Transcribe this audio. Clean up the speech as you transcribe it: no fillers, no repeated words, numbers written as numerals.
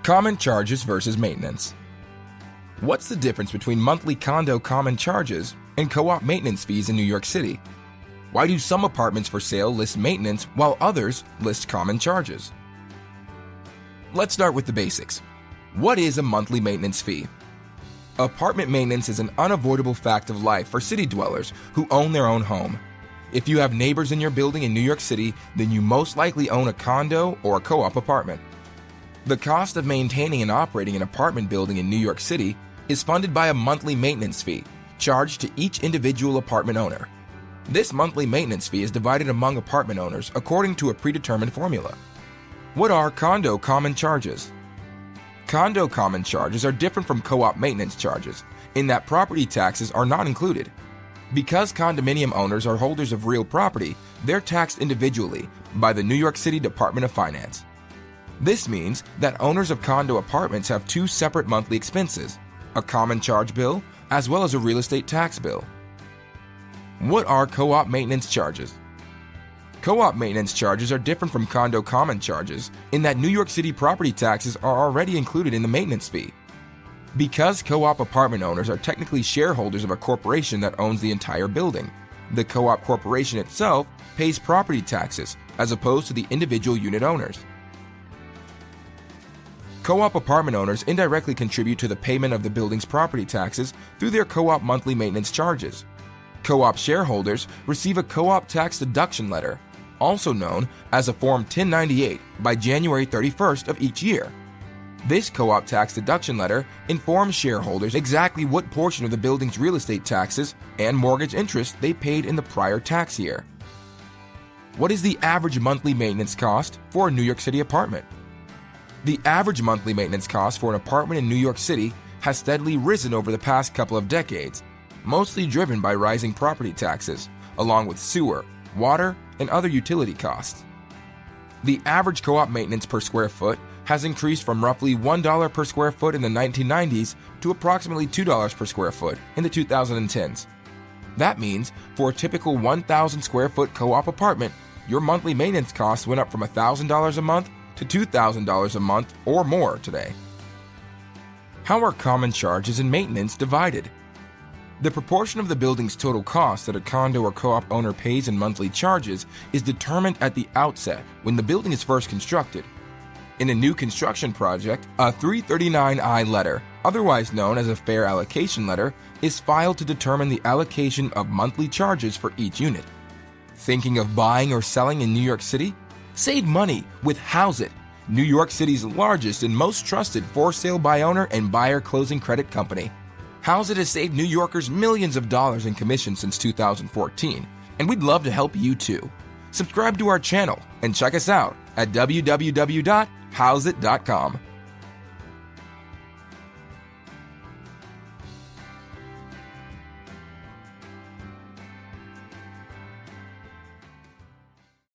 Common charges versus maintenance. What's the difference between monthly condo common charges and co-op maintenance fees in New York City? Why do some apartments for sale list maintenance while others list common charges? Let's start with the basics. What is a monthly maintenance fee? Apartment maintenance is an unavoidable fact of life for city dwellers who own their own home. If you have neighbors in your building in New York City, then you most likely own a condo or a co-op apartment. The cost of maintaining and operating an apartment building in New York City is funded by a monthly maintenance fee charged to each individual apartment owner. This monthly maintenance fee is divided among apartment owners according to a predetermined formula. What are condo common charges? Condo common charges are different from co-op maintenance charges in that property taxes are not included. Because condominium owners are holders of real property, they're taxed individually by the New York City Department of Finance. This means that owners of condo apartments have two separate monthly expenses, a common charge bill as well as a real estate tax bill. What are co-op maintenance charges? Co-op maintenance charges are different from condo common charges in that New York City property taxes are already included in the maintenance fee. Because co-op apartment owners are technically shareholders of a corporation that owns the entire building, the co-op corporation itself pays property taxes as opposed to the individual unit owners. Co-op apartment owners indirectly contribute to the payment of the building's property taxes through their co-op monthly maintenance charges. Co-op shareholders receive a co-op tax deduction letter, also known as a Form 1098, by January 31st of each year. This co-op tax deduction letter informs shareholders exactly what portion of the building's real estate taxes and mortgage interest they paid in the prior tax year. What is the average monthly maintenance cost for a New York City apartment? The average monthly maintenance cost for an apartment in New York City has steadily risen over the past couple of decades, mostly driven by rising property taxes, along with sewer, water, and other utility costs. The average co-op maintenance per square foot has increased from roughly $1 per square foot in the 1990s to approximately $2 per square foot in the 2010s. That means for a typical 1,000 square foot co-op apartment, your monthly maintenance costs went up from $1,000 a month to $2,000 a month or more today. How are common charges and maintenance divided? The proportion of the building's total cost that a condo or co-op owner pays in monthly charges is determined at the outset when the building is first constructed. In a new construction project, a 339I letter, otherwise known as a fair allocation letter, is filed to determine the allocation of monthly charges for each unit. Thinking of buying or selling in New York City? Save money with House It, New York City's largest and most trusted for-sale by owner and buyer closing credit company. House It has saved New Yorkers millions of dollars in commissions since 2014, and we'd love to help you too. Subscribe to our channel and check us out at www.housit.com.